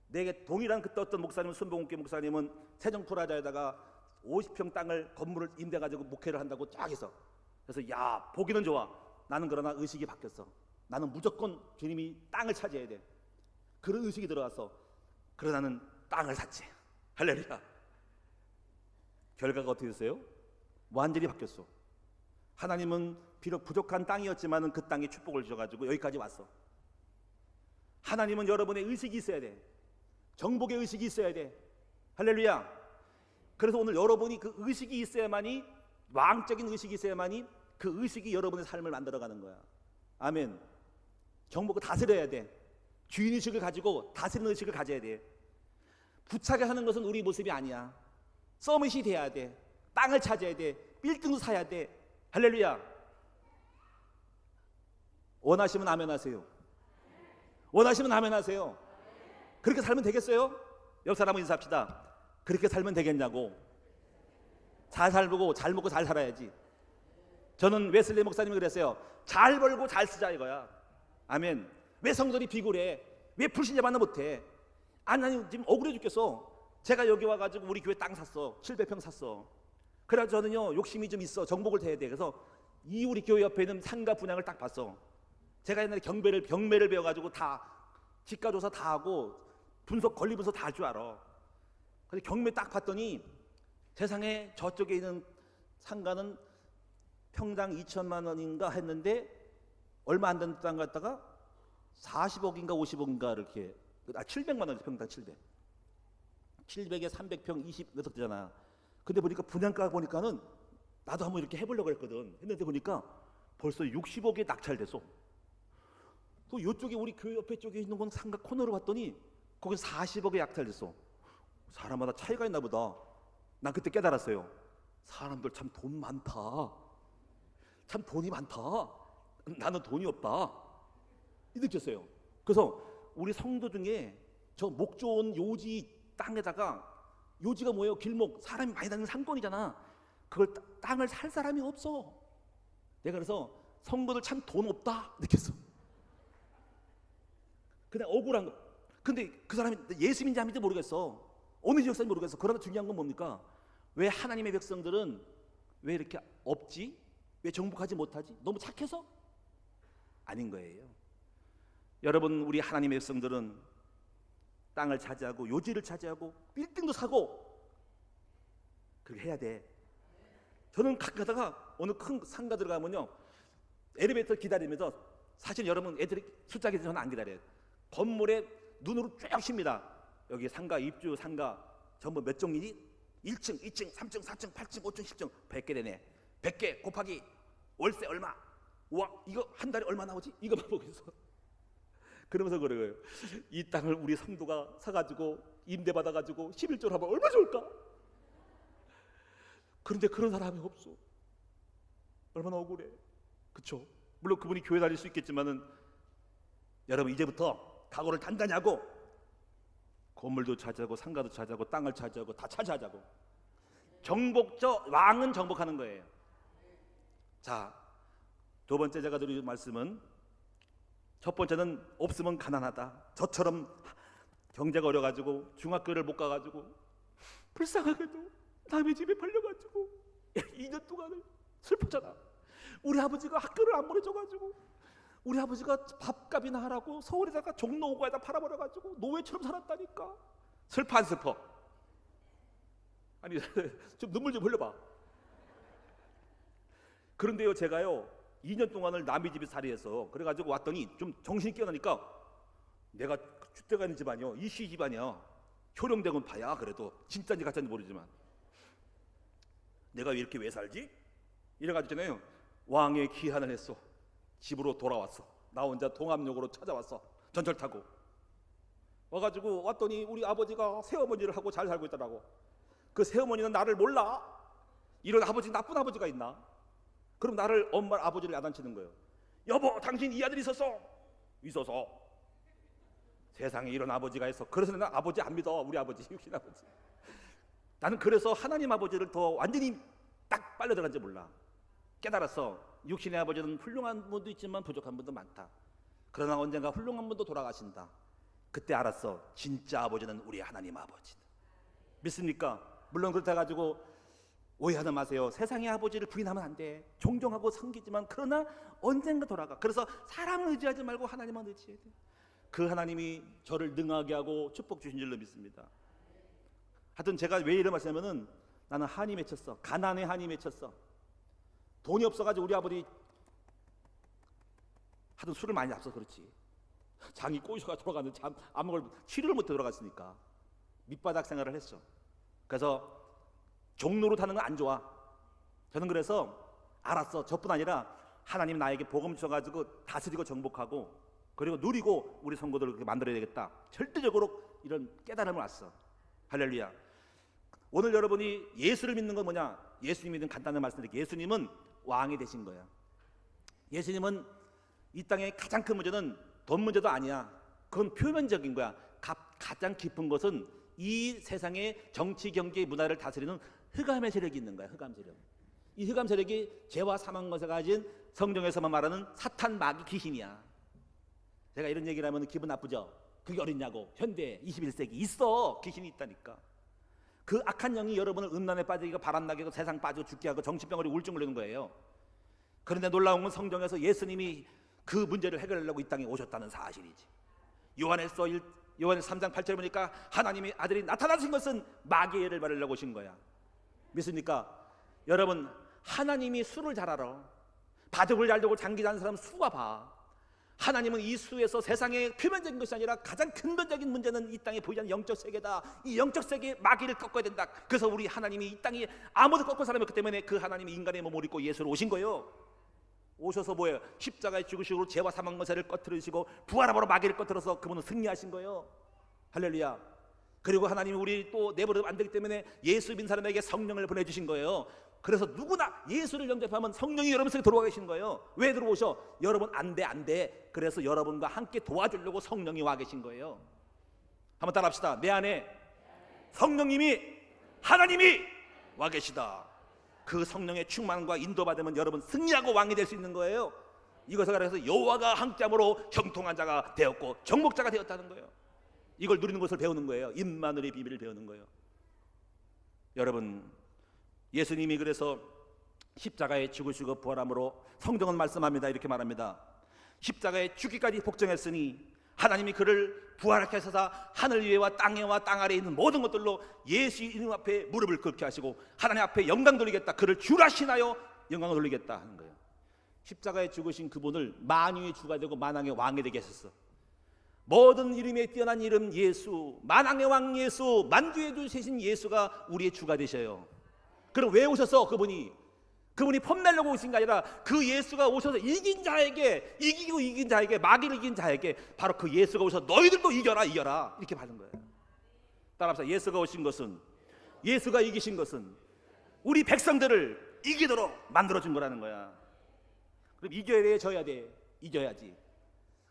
내게 동일한 그때 어떤 목사님은, 순봉국회 목사님은 세정프라자에다가 50평 땅을 건물을 임대가지고 목회를 한다고 쫙 해서, 그래서 야, 보기는 좋아. 나는 그러나 의식이 바뀌었어. 나는 무조건 주님이 땅을 차지해야 돼, 그런 의식이 들어와서 그러나 나는 땅을 샀지. 할렐루야. 결과가 어떻게 됐어요? 완전히 바뀌었어. 하나님은 비록 부족한 땅이었지만 그 땅에 축복을 주셔가지고 여기까지 왔어. 하나님은 여러분의 의식이 있어야 돼. 정복의 의식이 있어야 돼. 할렐루야. 그래서 오늘 여러분이 그 의식이 있어야만이, 왕적인 의식이 있어야만이 그 의식이 여러분의 삶을 만들어가는 거야. 아멘. 정복을 다스려야 돼. 주인의식을 가지고 다스리는 의식을 가져야 돼. 부차게 하는 것은 우리 모습이 아니야. 서밋이 돼야 돼. 땅을 차지해야 돼. 빌딩도 사야 돼. 할렐루야. 원하시면 아멘 하세요. 원하시면 아멘 하세요. 그렇게 살면 되겠어요? 옆 사람하고 인사합시다. 그렇게 살면 되겠냐고. 잘 살고 잘 먹고 잘 살아야지. 저는 웨슬리 목사님이 그랬어요. 잘 벌고 잘 쓰자 이거야. 아멘. 왜 성도들이 비굴해? 왜 불신자 만나 못해? 아니 지금 억울해 죽겠어. 제가 여기 와가지고 우리 교회 땅 샀어. 700평 샀어. 그래서 저는요 욕심이 좀 있어. 정복을 해야 돼. 그래서 이 우리 교회 옆에 있는 상가 분양을 딱 봤어. 제가 옛날에 경매를 배워가지고 다 지가조사 다 하고 분석 권리 분석 다 할 줄 알아. 근데 경매 딱 봤더니 세상에 저쪽에 있는 상가는 평당 2천만 원인가 했는데 얼마 안 되는 땅 갖다가 40억인가 50억인가 이렇게 700만 원이지. 평당 700에 300평 20 몇 억 되잖아. 근데 보니까 분양가 보니까는 나도 한번 이렇게 해보려고 했거든. 했는데 보니까 벌써 60억에 낙찰됐어. 또 이쪽에 우리 교회 옆에 쪽에 있는 건 상가 코너로 봤더니 거기 40억에 낙찰됐어. 사람마다 차이가 있나 보다. 난 그때 깨달았어요. 사람들 참 돈 많다. 참 돈이 많다. 나는 돈이 없다. 이 느꼈어요. 그래서 우리 성도 중에 저 목 좋은 요지 땅에다가, 요지가 뭐예요? 길목, 사람이 많이 다니는 상권이잖아. 그걸 땅을 살 사람이 없어. 내가 그래서 성도들 참 돈 없다 느꼈어. 그냥 억울한 거. 근데 그 사람이 예수님인지 아닌지 모르겠어. 어느 지역사인지 모르겠어. 그러나 중요한 건 뭡니까? 왜 하나님의 백성들은 왜 이렇게 없지? 왜 정복하지 못하지? 너무 착해서? 아닌 거예요. 여러분, 우리 하나님의 백성들은 땅을 차지하고 요지를 차지하고 빌딩도 사고 그렇게 해야 돼. 저는 가다가 어느 큰 상가 들어가면요 엘리베이터 기다리면서, 사실 여러분 애들이 숫자 기다리면 저는 안 기다려요. 건물에 눈으로 쭉 쉽니다. 여기 상가 입주 상가 전부 몇 종이니? 1층, 2층, 3층, 4층, 8층, 5층, 10층 100개 되네. 100개 곱하기 월세 얼마? 와, 이거 한 달에 얼마 나오지? 이거만 보고 있어. 그러면서 그래요. 이 땅을 우리 성도가 사가지고 임대받아가지고 11조를 하면 얼마 좋을까? 그런데 그런 사람이 없어. 얼마나 억울해. 그쵸? 물론 그분이 교회 다닐 수 있겠지만은 여러분 이제부터 각오를 단단히 하고 건물도 차지하고 상가도 차지하고 땅을 차지하고 다 차지하자고. 정복저 왕은 정복하는 거예요. 자, 두 번째 제가 드릴 말씀은, 첫 번째는 없으면 가난하다. 저처럼 경제가 어려가지고 중학교를 못 가가지고 불쌍하게도 남의 집에 팔려가지고 2년 동안을 슬프잖아. 우리 아버지가 학교를 안 보내줘가지고 우리 아버지가 밥값이나 하라고 서울에다가 종로 5가에다 팔아버려가지고 노예처럼 살았다니까. 슬퍼 안 슬퍼? 아니 좀 눈물 좀 흘려봐. 그런데요 제가요 2년 동안을 남의 집에 살이해서 그래가지고 왔더니 좀 정신이 깨어나니까 내가 주택가 있는 집안이요, 이씨 집안이야. 효령대군 봐야 그래도 진짜인지 가짜인지 모르지만 내가 왜 살지? 이래가지고 왕의 기한을 했어. 집으로 돌아왔어. 나 혼자 동암역으로 찾아왔어. 전철 타고 와가지고 왔더니 우리 아버지가 새어머니를 하고 잘 살고 있더라고. 그 새어머니는 나를 몰라. 이런 아버지, 나쁜 아버지가 있나? 그럼 나를, 엄마 아버지를 야단치는 거예요. 여보, 당신 이 아들이 있었어. 세상에 이런 아버지가 있어. 그래서 나는 아버지 안 믿어. 우리 아버지, 육신 아버지. 나는 그래서 하나님 아버지를 더 완전히 딱 빨려 들어간지 몰라. 깨달았어. 육신의 아버지는 훌륭한 분도 있지만 부족한 분도 많다. 그러나 언젠가 훌륭한 분도 돌아가신다. 그때 알았어. 진짜 아버지는 우리 하나님 아버지다. 믿습니까? 물론 그렇다 가지고 오해하지 마세요. 세상의 아버지를 부인하면 안 돼. 존경하고 섬기지만 그러나 언젠가 돌아가. 그래서 사람을 의지하지 말고 하나님만 의지해야 돼. 그 하나님이 저를 능하게 하고 축복 주신 줄로 믿습니다. 하여튼 제가 왜 이런 말씀하면은 나는 한이 맺혔어. 가난에 한이 맺혔어. 돈이 없어가지고 우리 아버지 하여튼 술을 많이 잡숴서 그렇지. 장이 꼬셔가 돌아가는데 안 먹을 치료를 못해 돌아갔으니까 밑바닥 생활을 했어. 그래서 종로로 타는 건 안 좋아. 저는 그래서 알았어. 저뿐 아니라 하나님 나에게 복음 주셔가지고 다스리고 정복하고 그리고 누리고 우리 성도들을 그렇게 만들어야 되겠다. 절대적으로 이런 깨달음을 왔어. 할렐루야. 오늘 여러분이 예수를 믿는 건 뭐냐? 예수님 믿는 간단한 말씀드릴게요. 예수님은 왕이 되신 거야. 예수님은 이 땅의 가장 큰 문제는 돈 문제도 아니야. 그건 표면적인 거야. 가장 깊은 것은 이 세상의 정치, 경제, 문화를 다스리는 흑암의 세력이 있는 거야. 흑암 세력. 이 흑암 세력이 죄와 사망 것에 가진 성경에서만 말하는 사탄, 마귀, 귀신이야. 제가 이런 얘기를 하면 기분 나쁘죠? 그게 어딨냐고. 현대 21세기 있어. 귀신이 있다니까. 그 악한 영이 여러분을 음란에 빠지고 바람나게 하고 세상 빠지고 죽게 하고 정신병으로 우울증 걸리는 거예요. 그런데 놀라운 건 성경에서 예수님이 그 문제를 해결하려고 이 땅에 오셨다는 사실이지. 요한에서 3장 8절에 보니까 하나님의 아들이 나타나신 것은 마귀의 애를 바르려고 오신 거야. 믿습니까? 여러분, 하나님이 수를 잘 알아. 바둑을 잘 두고 장기 자는 사람 수가 봐. 하나님은 이 수에서 세상의 표면적인 것이 아니라 가장 근본적인 문제는 이 땅에 보이지 않는 영적 세계다. 이 영적 세계의 마귀를 꺾어야 된다. 그래서 우리 하나님이 이 땅에 아무도 꺾을 사람이 없기 때문에 그 하나님이 인간의 몸을 입고 예수로 오신 거예요. 오셔서 뭐예요? 십자가에 죽으시고 죄와 사망 권세를 꺼트리시고 부활함으로 마귀를 꺼트려서 그분은 승리하신 거예요. 할렐루야. 그리고 하나님이 우리 또 내버려두면 안 되기 때문에 예수 믿는 사람에게 성령을 보내주신 거예요. 그래서 누구나 예수를 영접하면 성령이 여러분 속에 들어와 계신 거예요. 왜 들어오셔? 여러분 안 돼. 그래서 여러분과 함께 도와주려고 성령이 와 계신 거예요. 한번 따라합시다. 내 안에 성령님이, 하나님이 와 계시다. 그 성령의 충만과 인도받으면 여러분 승리하고 왕이 될 수 있는 거예요. 이것을 가르쳐서 여호와가 함께함으로 형통한 자가 되었고 정복자가 되었다는 거예요. 이걸 누리는 것을 배우는 거예요. 임마누엘의 비밀을 배우는 거예요. 여러분, 예수님이 그래서 십자가에 죽으시고 부활함으로 성경은 말씀합니다. 이렇게 말합니다. 십자가에 죽기까지 복종했으니 하나님이 그를 부활하게 하셔서 하늘 위에와 땅에와 땅 아래에 있는 모든 것들로 예수 이름 앞에 무릎을 꿇게 하시고 하나님 앞에 영광 돌리겠다. 그를 주라 신하여 영광을 돌리겠다 하는 거예요. 십자가에 죽으신 그분을 만유의 주가 되고 만왕의 왕이 되게 하셨어. 모든 이름에 뛰어난 이름 예수, 만왕의 왕 예수, 만주의 주 세신 예수가 우리의 주가 되셔요. 그럼 왜 오셨어? 그분이 폼내려고 오신 게 아니라 그 예수가 오셔서 이긴 자에게 마귀를 이긴 자에게 바로 그 예수가 오셔서 너희들도 이겨라 이렇게 받은 거예요. 따라합시다. 예수가 이기신 것은 우리 백성들을 이기도록 만들어준 거라는 거야. 그럼 이겨야 돼, 져야 돼? 이겨야지.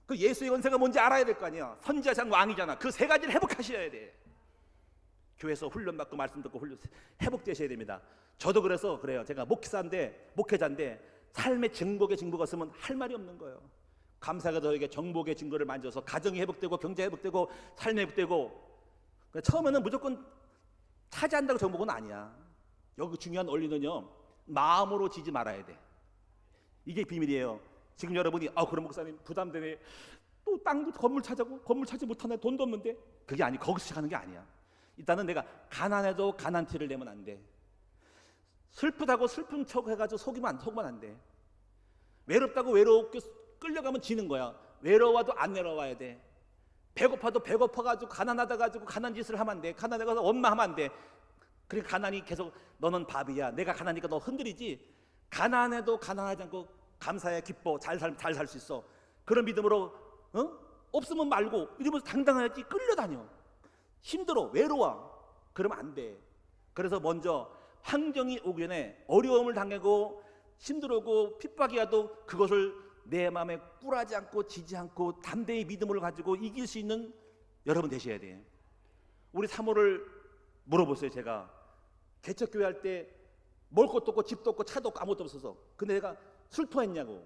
그 예수의 권세가 뭔지 알아야 될 거 아니야. 선지자장 왕이잖아. 그 세 가지를 회복하셔야 돼. 교회에서 훈련받고 말씀 듣고 회복되셔야 됩니다. 저도 그래요. 제가 목회자인데 삶의 정복의 증거가 없으면 할 말이 없는 거예요. 감사가 저에게 정복의 증거를 만져서 가정이 회복되고 경제 회복되고 삶이 회복되고. 처음에는 무조건 차지한다고 정복은 아니야. 여기 중요한 원리는요, 마음으로 지지 말아야 돼. 이게 비밀이에요. 지금 여러분이 그럼 목사님 부담되네, 또 땅도 건물 찾지 못하네, 돈도 없는데, 그게 아니, 거기서 시작하는 게 아니야. 일단은 내가 가난해도 가난티를 내면 안 돼. 슬프다고 슬픈 척 해가지고 속으면 안 돼. 외롭다고 외롭게 끌려가면 지는 거야. 외로워도 안 내려와야 돼. 배고파도 배고파가지고 가난하다 가지고 가난 짓을 하면 안 돼. 가난해가서 원망하면 안 돼. 그러니까 가난이 계속 너는 밥이야. 내가 가난하니까 너 흔들리지. 가난해도 가난하지 않고 감사해, 기뻐, 잘 살 수 있어. 그런 믿음으로 없으면 말고 이러면서 당당해야지. 끌려다녀. 힘들어, 외로워. 그러면 안 돼. 그래서 먼저 환경이 오기 전에 어려움을 당하고 힘들고 핍박이 와도 그것을 내 마음에 꿀하지 않고 지지 않고 담대히 믿음을 가지고 이길 수 있는 여러분 되셔야 돼요. 우리 사모를 물어보세요. 제가 개척교회 할 때 먹을 것도 없고 집도 없고 차도 없고 아무것도 없어서, 근데 내가 슬퍼했냐고,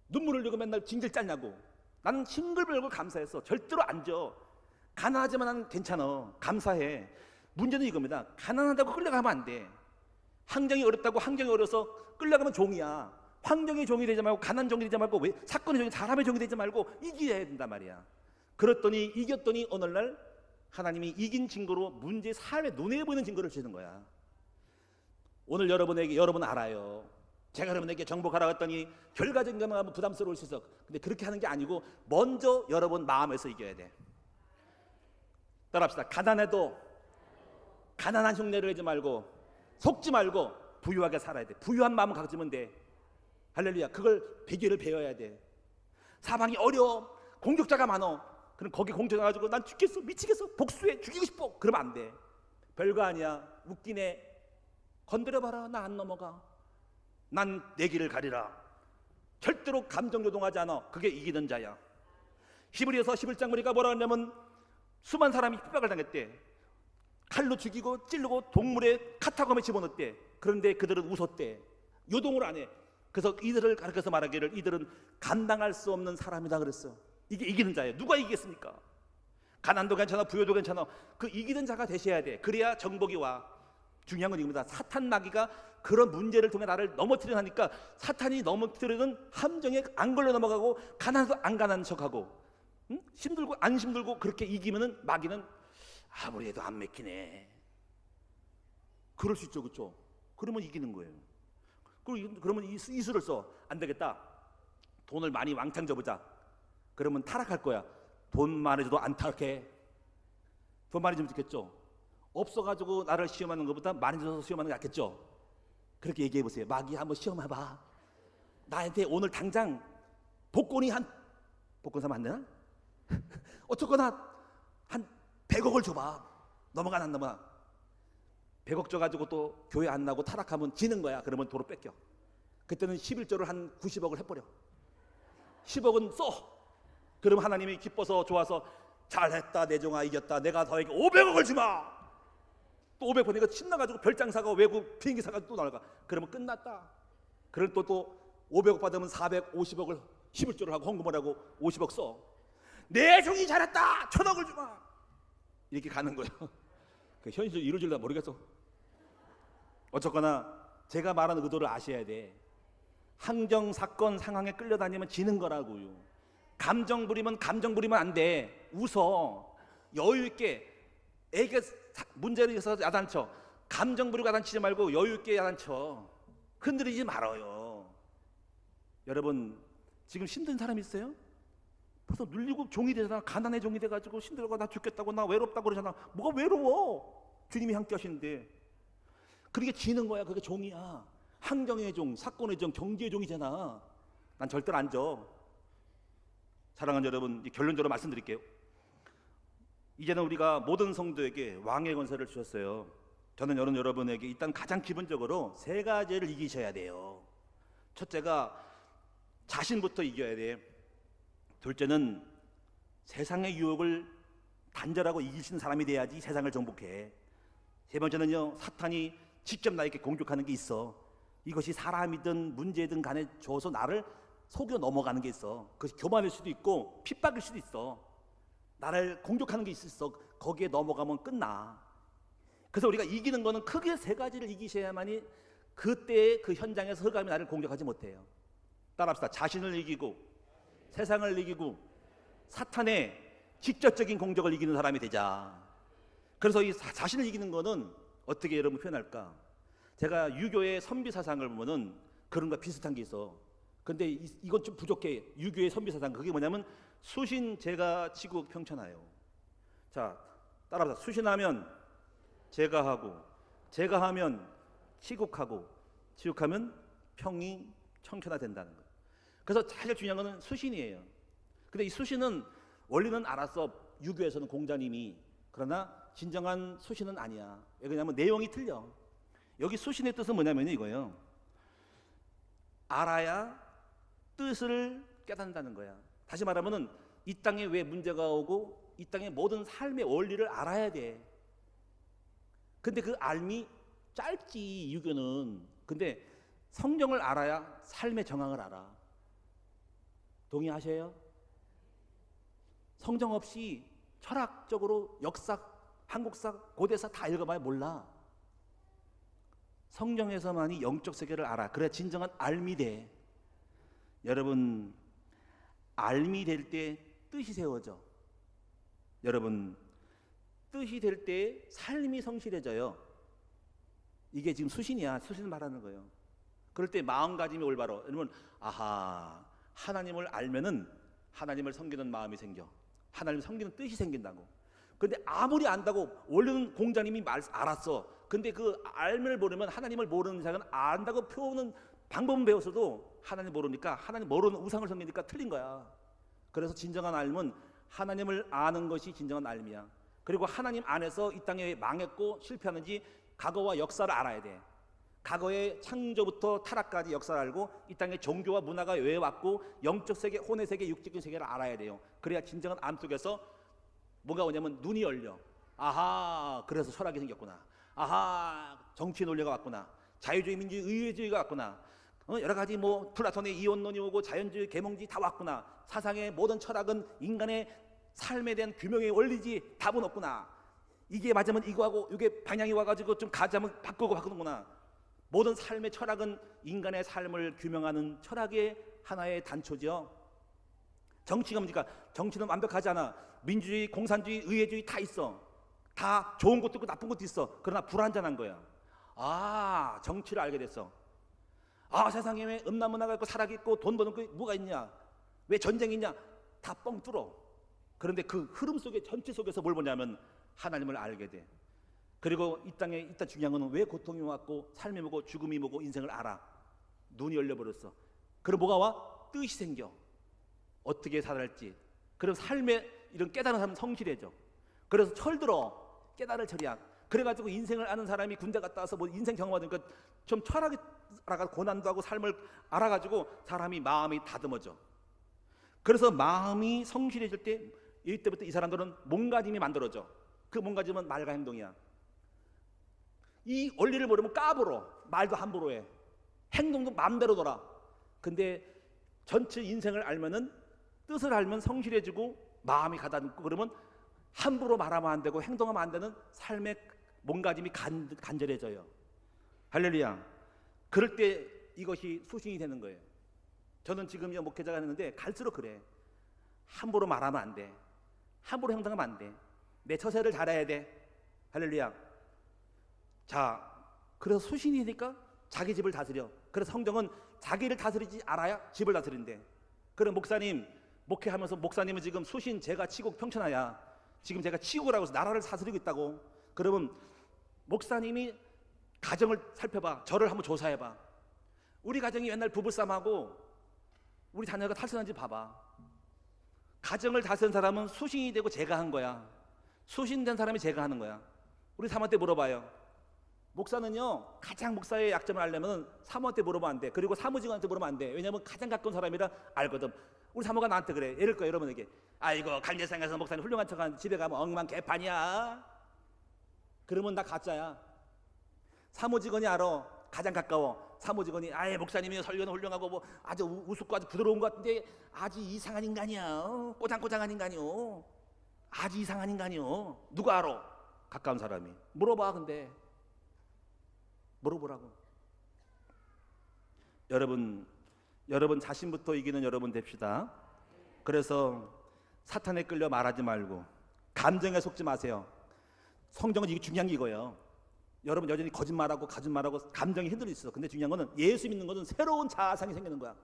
눈물 흘리고 맨날 징글 짰냐고. 나는 싱글벙글 감사했어. 절대로 안 줘. 가난하지만 나는 괜찮아. 감사해. 문제는 이겁니다. 가난하다고 끌려가면 안 돼. 환경이 어렵다고 환경이 어려서 끌려가면 종이야. 환경의 종이 되지 말고 가난 종이 되지 말고 사건의 종이 사람의 종이 되지 말고 이겨야 된단 말이야. 그랬더니 이겼더니 어느 날 하나님이 이긴 증거로 문제 삶에 눈에 보이는 증거를 주시는 거야. 오늘 여러분 알아요. 제가 여러분에게 정복하라고 했더니 결과적인 것만 하면 부담스러울 수 있어. 근데 그렇게 하는 게 아니고 먼저 여러분 마음에서 이겨야 돼. 따라합시다. 가난해도 가난한 흉내를 내지 말고 속지 말고 부유하게 살아야 돼. 부유한 마음을 가지면 돼. 할렐루야. 그걸 비결을 배워야 돼. 사방이 어려워. 공격자가 많어. 그럼 거기 공격자 가지고 난 죽겠어, 미치겠어, 복수해, 죽이고 싶어. 그러면 안 돼. 별거 아니야. 웃기네. 건드려봐라. 나 안 넘어가. 난 내 길을 가리라. 절대로 감정 조동하지 않아. 그게 이기는 자야. 히브리서 11장 보니까 뭐라 하냐면 수많은 사람이 핍박을 당했대. 칼로 죽이고 찔르고 동물의 카타콤에 집어넣었대. 그런데 그들은 웃었대. 요동을 안 해. 그래서 이들을 가르쳐서 말하기를 이들은 감당할 수 없는 사람이다 그랬어. 이게 이기는 자예요. 누가 이기겠습니까? 가난도 괜찮아, 부여도 괜찮아. 그 이기는 자가 되셔야 돼. 그래야 정복이 와. 중요한 건 이겁니다. 사탄 마귀가 그런 문제를 통해 나를 넘어뜨려 하니까 사탄이 넘어뜨리는 함정에 안 걸려 넘어가고 가난해서 안 가난한 척하고 힘들고 안 힘들고 그렇게 이기면은 마귀는 아무리 해도 안 맥히네. 그럴 수 있죠, 그렇죠? 그러면 이기는 거예요. 그러면 이 수를 써. 안 되겠다. 돈을 많이 왕창 줘보자. 그러면 타락할 거야. 돈 많아져도 안 타락해. 돈 많이 좀 좋겠죠. 없어가지고 나를 시험하는 것보다 많이 줘서 시험하는 게 낫겠죠. 그렇게 얘기해 보세요. 마귀 한번 시험해봐. 나한테 오늘 당장 복권 사면 안 되나? 어쨌거나 한 100억을 줘봐. 넘어가 안 넘어가. 100억 줘가지고 또 교회 안 나고 타락하면 지는 거야. 그러면 도로 뺏겨. 그때는 11조를 한 90억을 해버려. 10억은 써. 그럼 하나님이 기뻐서 좋아서 잘했다 내 종아 이겼다. 내가 너에게 500억을 주마. 또 500 보니까 신나가지고 별장 사고 외국 비행기 사가지고 또 나가. 그러면 끝났다. 그럼 또 500억 받으면 450억을 11조를 하고 헌금을 하고 50억 써. 내 종이 잘했다. 1000억을 주마. 이렇게 가는 거예요. 현실적으로 이루어질라 모르겠어. 어쨌거나 제가 말하는 의도를 아셔야 돼. 환경, 사건, 상황에 끌려다니면 지는 거라고요. 감정 부리면 안 돼. 웃어. 여유 있게. 애가 문제를 있어서 야단쳐. 감정 부리고 야단치지 말고 여유 있게 야단쳐. 흔들리지 말아요. 여러분 지금 힘든 사람 있어요? 벌써 눌리고 종이 되잖아. 가난의 종이 돼가지고 힘들고 나 죽겠다고 나 외롭다고 그러잖아. 뭐가 외로워? 주님이 함께 하시는데. 그게 지는 거야. 그게 종이야. 환경의 종, 사건의 종, 경제의 종이잖아. 난 절대로 안 져. 사랑하는 여러분, 결론적으로 말씀드릴게요. 이제는 우리가 모든 성도에게 왕의 권세를 주셨어요. 저는 여러분에게 일단 가장 기본적으로 세 가지를 이기셔야 돼요. 첫째가 자신부터 이겨야 돼. 둘째는 세상의 유혹을 단절하고 이기시는 사람이 돼야지 세상을 정복해. 세 번째는요, 사탄이 직접 나에게 공격하는 게 있어. 이것이 사람이든 문제든 간에 줘서 나를 속여 넘어가는 게 있어. 그것이 교만일 수도 있고 핍박일 수도 있어. 나를 공격하는 게 있어. 거기에 넘어가면 끝나. 그래서 우리가 이기는 거는 크게 세 가지를 이기셔야만이 그때의 그 현장에서 흑암이 나를 공격하지 못해요. 따라합시다. 자신을 이기고 세상을 이기고 사탄의 직접적인 공격을 이기는 사람이 되자. 그래서 이 자신을 이기는 거는 어떻게 여러분 표현할까? 제가 유교의 선비 사상을 보면은 그런 거 비슷한 게 있어. 근데 이건 좀 부족해. 유교의 선비사상. 그게 뭐냐면 수신 제가 치국 평천하여. 자, 따라합시다. 수신하면 제가 하고, 제가 하면 치국하고, 치국하면 평이 청천하 된다는 거예요. 그래서 제일 중요한 거는 수신이에요. 근데 이 수신은 원리는 알았어. 유교에서는 공자님이. 그러나 진정한 수신은 아니야. 왜 그러냐면 내용이 틀려. 여기 수신의 뜻은 뭐냐면 이거예요. 알아야 뜻을 깨닫는다는 거야. 다시 말하면은 이 땅에 왜 문제가 오고 이 땅의 모든 삶의 원리를 알아야 돼. 근데 그 알미 짧지 유교는. 근데 성경을 알아야 삶의 정황을 알아. 동의하셔요? 성경 없이 철학적으로 역사, 한국사, 고대사 다 읽어봐야 몰라. 성경에서만이 영적 세계를 알아. 그래 진정한 알미 돼. 여러분 알미 될 때 뜻이 세워져. 여러분 뜻이 될 때 삶이 성실해져요. 이게 지금 수신이야. 수신 말하는 거예요. 그럴 때 마음가짐이 올바로. 여러분 아하 하나님을 알면은 하나님을 섬기는 마음이 생겨. 하나님을 섬기는 뜻이 생긴다고. 근데 아무리 안다고 원래는 공자님이 알았어. 근데 그 알면을 모르면 하나님을 모르는 이상은 안다고 표현은 방법은 배웠어도 하나님 모르니까 하나님 모르는 우상을 섬기니까 틀린 거야. 그래서 진정한 알면 하나님을 아는 것이 진정한 알미야. 그리고 하나님 안에서 이 땅에 왜 망했고 실패하는지 과거와 역사를 알아야 돼. 과거의 창조부터 타락까지 역사를 알고 이 땅의 종교와 문화가 왜 왔고 영적 세계, 혼의 세계, 육적인 세계를 알아야 돼요. 그래야 진정한 암 속에서 뭐가 오냐면 눈이 열려. 아하 그래서 철학이 생겼구나. 아하 정치 논리가 왔구나. 자유주의, 민주주의, 의회주의가 왔구나. 여러 가지 뭐 플라톤의 이원론이 오고 자연주의, 계몽주의 다 왔구나. 사상의 모든 철학은 인간의 삶에 대한 규명의 원리지. 답은 없구나. 이게 맞으면 이거하고 이게 방향이 와가지고 좀 가자면 바꾸는구나. 모든 삶의 철학은 인간의 삶을 규명하는 철학의 하나의 단초죠. 정치가 뭡니까? 정치는 완벽하지 않아. 민주주의, 공산주의, 의회주의 다 있어. 다 좋은 것도 있고 나쁜 것도 있어. 그러나 불완전한 거야. 아 정치를 알게 됐어. 아 세상에 왜 음란문화가 있고 사락이 있고 돈 버는 게 뭐가 있냐, 왜 전쟁이 있냐, 다 뻥 뚫어. 그런데 그 흐름 속에 전체 속에서 뭘 보냐면 하나님을 알게 돼. 그리고 이 땅에 일단 중요한 거는 왜 고통이 왔고 삶이 뭐고 죽음이 뭐고 인생을 알아. 눈이 열려버렸어. 그럼 뭐가 와? 뜻이 생겨. 어떻게 살아야 할지. 그럼 삶에 이런 깨달은 사람은 성실해져. 그래서 철들어. 깨달을 철이야. 그래가지고 인생을 아는 사람이 군대 갔다 와서 뭐 인생 경험하니까 좀 철학이 알아가 고난도 하고 삶을 알아가지고 사람이 마음이 다듬어져. 그래서 마음이 성실해질 때 이때부터 이 사람들은 몸가짐이 만들어져. 그 몸가짐은 말과 행동이야. 이 원리를 모르면 까불어. 말도 함부로 해. 행동도 마음대로 돌아. 근데 전체 인생을 알면은 뜻을 알면 성실해지고 마음이 가다듬고 그러면 함부로 말하면 안 되고 행동하면 안 되는 삶의 몸가짐이 간절해져요. 할렐루야. 그럴 때 이것이 수신이 되는 거예요. 저는 지금 목회자가 했는데 갈수록 그래. 함부로 말하면 안 돼. 함부로 행동하면 안 돼. 내 처세를 잘해야 돼. 할렐루야. 자, 그래서 수신이니까 자기 집을 다스려. 그래서 성경은 자기를 다스리지 알아야 집을 다스린대. 그럼 목사님 목회하면서 목사님은 지금 수신 제가 치국 평천하야. 지금 제가 치국을 하고 나라를 다스리고 있다고. 그러면 목사님이 가정을 살펴봐. 저를 한번 조사해봐. 우리 가정이 맨날 부부싸움하고 우리 자녀가 탈선한지 봐봐. 가정을 다스린 사람은 수신이 되고 제가 한 거야. 수신된 사람이 제가 하는 거야. 우리 사모한테 물어봐요. 목사는요 가장 목사의 약점을 알려면 사모한테 물어보면 안 돼. 그리고 사무직원한테 물어보면 안 돼. 왜냐하면 가장 가까운 사람이라 알거든. 우리 사모가 나한테 그래. 예를 들어 여러분에게 아이고 강제상에서 목사님 훌륭한 척하는 집에 가면 엉망 개판이야. 그러면 나 가짜야. 사무직원이 알아. 가장 가까워. 사무직원이 아예 목사님이 설교는 훌륭하고 뭐 아주 우습고 아주 부드러운 것 같은데 아주 이상한 인간이야. 꼬장꼬장한 인간이요. 아주 이상한 인간이요. 누가 알아? 가까운 사람이. 물어봐. 근데 물어보라고. 여러분 자신부터 이기는 여러분 됩시다. 그래서 사탄에 끌려 말하지 말고 감정에 속지 마세요. 성경은 이게 중요한 게 이거예요. 여러분 여전히 거짓말하고 감정이 흔들려 있어. 근데 중요한 거는 예수 믿는 것은 새로운 자아상이 생기는 거야.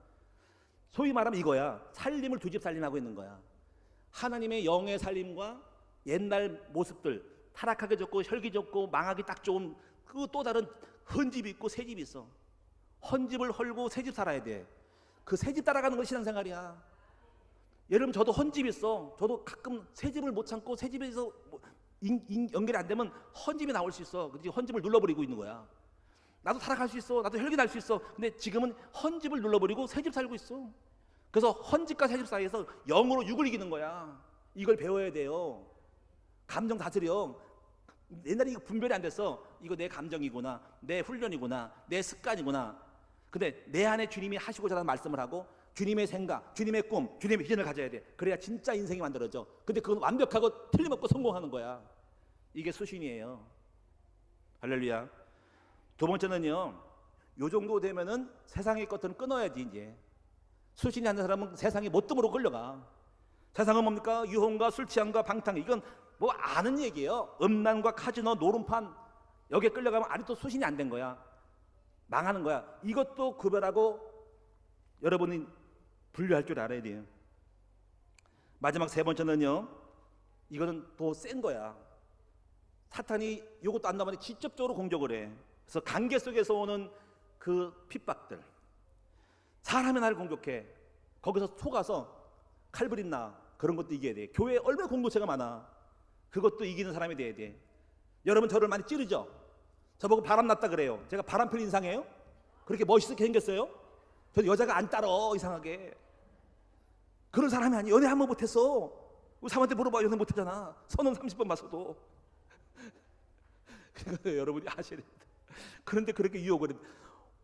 소위 말하면 이거야. 살림을 두 집 살림하고 있는 거야. 하나님의 영의 살림과 옛날 모습들, 타락하게 좋고 혈기 좋고 망하기 딱 좋은 그 또 다른 헌집이 있고 새집이 있어. 헌집을 헐고 새집 살아야 돼. 그 새집 따라가는 건 신앙생활이야. 예를 들면 저도 헌집이 있어. 저도 가끔 새집을 못 참고 새집에서 연결이 안 되면 헌집이 나올 수 있어. 그렇지? 헌집을 눌러버리고 있는 거야. 나도 타락할 수 있어. 나도 혈기 날 수 있어. 근데 지금은 헌집을 눌러버리고 새집 살고 있어. 그래서 헌집과 새집 사이에서 영으로 육을 이기는 거야. 이걸 배워야 돼요. 감정 다스려. 옛날에 이거 분별이 안 됐어. 이거 내 감정이구나, 내 훈련이구나, 내 습관이구나. 근데 내 안에 주님이 하시고자 하는 말씀을 하고 주님의 생각, 주님의 꿈, 주님의 비전을 가져야 돼. 그래야 진짜 인생이 만들어져. 근데 그건 완벽하고 틀림없고 성공하는 거야. 이게 수신이에요. 할렐루야. 두 번째는요, 요 정도 되면은 세상의 것들은 끊어야지. 이제 수신이 안 된 사람은 세상의 못됨으로 끌려가. 세상은 뭡니까? 유흥과 술 취함과 방탕. 이건 뭐 아는 얘기예요. 음란과 카지노, 노름판, 여기에 끌려가면 아직도 수신이 안 된 거야. 망하는 거야. 이것도 구별하고 여러분이 분류할 줄 알아야 돼요. 마지막 세 번째는요, 이거는 더 센 거야. 사탄이 이것도 안 나오면 직접적으로 공격을 해. 그래서 관계 속에서 오는 그 핍박들, 사람이 나를 공격해. 거기서 속아서 칼부림 나. 그런 것도 이겨야 돼. 교회에 얼마나 공동체가 많아. 그것도 이기는 사람이 돼야 돼. 여러분 저를 많이 찌르죠? 저보고 바람 났다 그래요. 제가 바람 필 인상이에요? 그렇게 멋있게 생겼어요? 저 여자가 안 따러 이상하게. 그런 사람이 아니에요. 연애 한 번 못했어. 우리 사람한테 물어봐. 연애 못하잖아. 선언 30번 봤어도. 그러니까 여러분이 아셔야 됩니다. 그런데 그렇게 유혹을 해.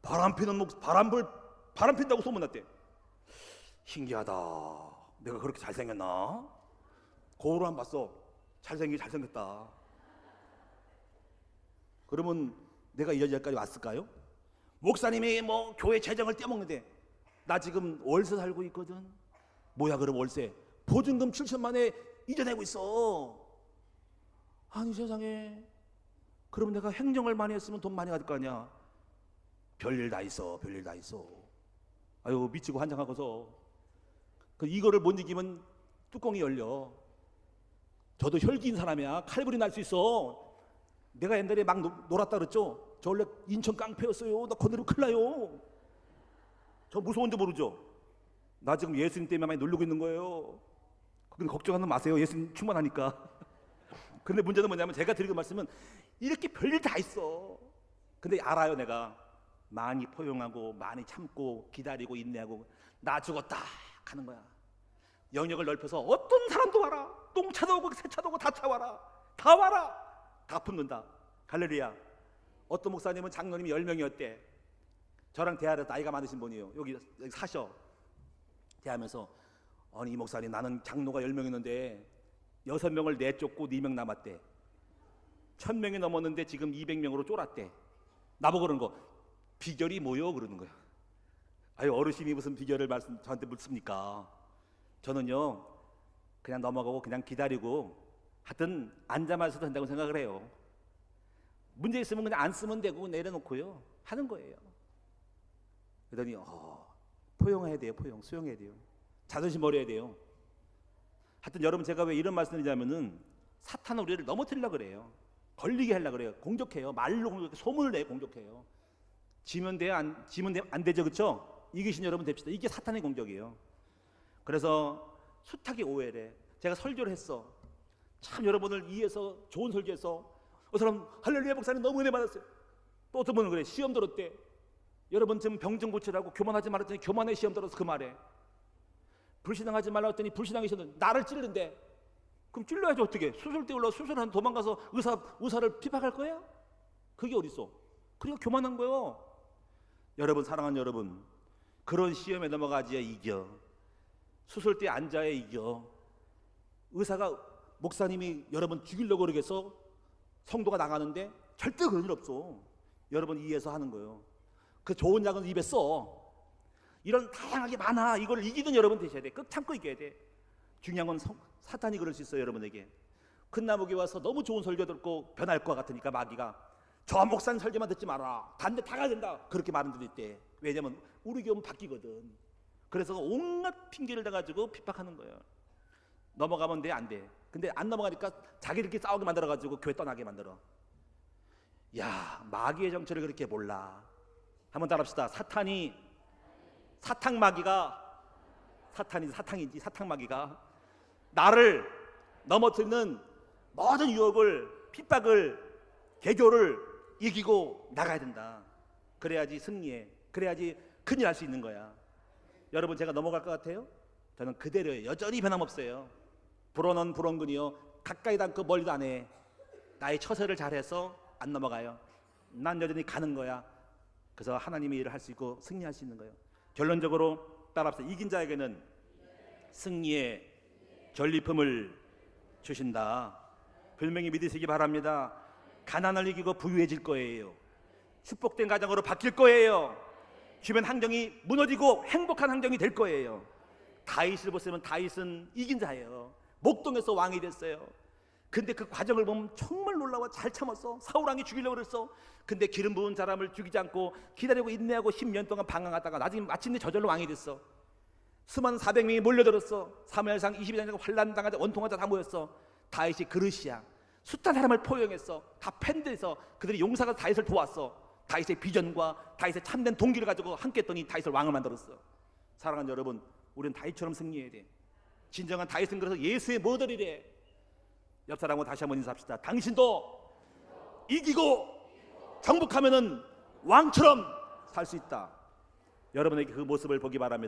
바람 핀다고 소문났대. 신기하다. 내가 그렇게 잘생겼나? 거울을 안 봤어. 잘생겼다. 그러면 내가 이 여자까지 왔을까요? 목사님이 뭐 교회 재정을 떼먹는데 나 지금 월세 살고 있거든. 뭐야 그럼 월세? 보증금 7천만에 이전내고 있어. 아니 세상에. 그러면 내가 행정을 많이 했으면 돈 많이 받을 거 아니야. 별일 다 있어. 아유 미치고 환장하고서 이거를 못 이기면 뚜껑이 열려. 저도 혈기인 사람이야. 칼부림 날 수 있어. 내가 옛날에 막 놀았다 그랬죠. 저 원래 인천 깡패였어요. 나 건드리면 큰일 나요. 저 무서운지 모르죠. 나 지금 예수님 때문에 많이 누르고 있는 거예요. 근데 걱정하지 마세요. 예수님 충만하니까. 근데 문제는 뭐냐면 제가 드리는 말씀은 이렇게 별일 다 있어. 근데 알아요. 내가 많이 포용하고 많이 참고 기다리고 인내하고 나 죽었다 하는 거야. 영역을 넓혀서 어떤 사람도 와라. 똥차도 오고 새차도 오고 다 차와라. 다 와라. 다 품는다. 할렐루야. 어떤 목사님은 장로님이 10명이었대. 저랑 대화를 나이가 많으신 분이에요. 여기 사셔. 대하면서 아니 이 목사님 나는 장로가 10명이었는데 6명을 내쫓고 4명 남았대. 1000명이 넘었는데 지금 200명으로 쫄았대. 나보고 그러는 거 비결이 뭐요? 그러는 거야. 아유 어르신이 무슨 비결을 저한테 묻습니까? 저는요 그냥 넘어가고 그냥 기다리고 하여튼 앉아만 있어도 된다고 생각을 해요. 문제 있으면 그냥 안 쓰면 되고 내려놓고요 하는 거예요. 그러더니 포용해야 돼요. 수용해야 돼요. 자존심 버려야 돼요. 하여튼 여러분 제가 왜 이런 말씀을 드리냐면은 사탄은 우리를 넘어뜨리려고 그래요. 걸리게 하려고 그래요. 공격해요. 말로 공격해요. 소문을 내요. 공격해요. 지면 돼요? 지면 안 되죠. 그렇죠? 이기신 여러분 됩시다. 이게 사탄의 공격이에요. 그래서 숱하게 오해를 해. 제가 설교를 했어. 참 여러분을 이해해서 좋은 설교해서 어떤 사람 할렐루야 목사님 너무 은혜 받았어요. 또 어떤 분은 그래. 시험 들었대. 여러분 지금 병증 고치라고 교만하지 말았더니 교만의 시험 들어서 그 말에 불신앙하지 말라 했더니 불신앙이 있었는데 나를 찔른데 그럼 찔러야지 어떻게. 수술대 올라 수술한 도망가서 의사를 핍박할 거야? 그게 어딨어. 그러니까 교만한 거예요. 여러분 사랑하는 여러분 그런 시험에 넘어가지야 이겨. 수술대에 앉아야 이겨. 의사가 목사님이 여러분 죽이려고 그러겠어? 성도가 나가는데 절대 그런 일 없어. 여러분 이해해서 하는 거예요. 그 좋은 약은 입에 써. 이런 다양하게 많아. 이걸 이기는 여러분 되셔야 돼. 끝 참고 이겨야 돼. 중요한 건 사탄이 그럴 수 있어요. 여러분에게 큰 나무기 와서 너무 좋은 설교 듣고 변할 것 같으니까 마귀가 저 목사님 설교만 듣지 마라. 단데 다 가야 된다. 그렇게 말은 들을 때 왜냐면 우리 교회는 바뀌거든. 그래서 온갖 핑계를 대가지고 핍박하는 거예요. 넘어가면 돼, 안 돼? 근데 안 넘어가니까 자기들끼리 싸우게 만들어가지고 교회 떠나게 만들어. 야, 마귀의 정체를 그렇게 몰라. 한번 따라합시다. 사탕마귀가 나를 넘어뜨리는 모든 유혹을, 핍박을, 개교를 이기고 나가야 된다. 그래야지 승리해. 그래야지 큰일 할 수 있는 거야. 여러분, 제가 넘어갈 것 같아요? 저는 그대로예요. 여전히 변함없어요. 불어는 불원근이요, 가까이도 않고 멀리도 안 해. 나의 처세를 잘해서 안 넘어가요. 난 여전히 가는 거야. 그래서 하나님의 일을 할 수 있고 승리할 수 있는 거예요. 결론적으로 따라합시다. 이긴 자에게는 승리의 전리품을 주신다. 분명히 믿으시기 바랍니다. 가난을 이기고 부유해질 거예요. 축복된 가정으로 바뀔 거예요. 주변 환경이 무너지고 행복한 환경이 될 거예요. 다윗을 보시면 다윗은 이긴 자예요. 목동에서 왕이 됐어요. 근데 그 과정을 보면 정말 놀라워. 잘 참았어. 사울왕이 죽이려고 그랬어. 근데 기름 부은 사람을 죽이지 않고 기다리고 인내하고 10년 동안 방황하다가 나중에 마침내 저절로 왕이 됐어. 수많은 400명이 몰려들었어. 사무엘상 22장 환난 당하자 원통하자 다 모였어. 다윗이 그릇이야. 숱한 사람을 포용했어. 다 팬들에서 그들이 용사가 다윗을 도왔어. 다윗의 비전과 다윗의 참된 동기를 가지고 함께 했더니 다윗을 왕을 만들었어. 사랑하는 여러분, 우리는 다윗처럼 승리해야 돼. 진정한 다윗은 그래서 예수의 모델이래. 옆 사람하고 다시 한번 인사합시다. 당신도 이기고 정복하면은 왕처럼 살 수 있다. 여러분에게 그 모습을 보기 바랍니다.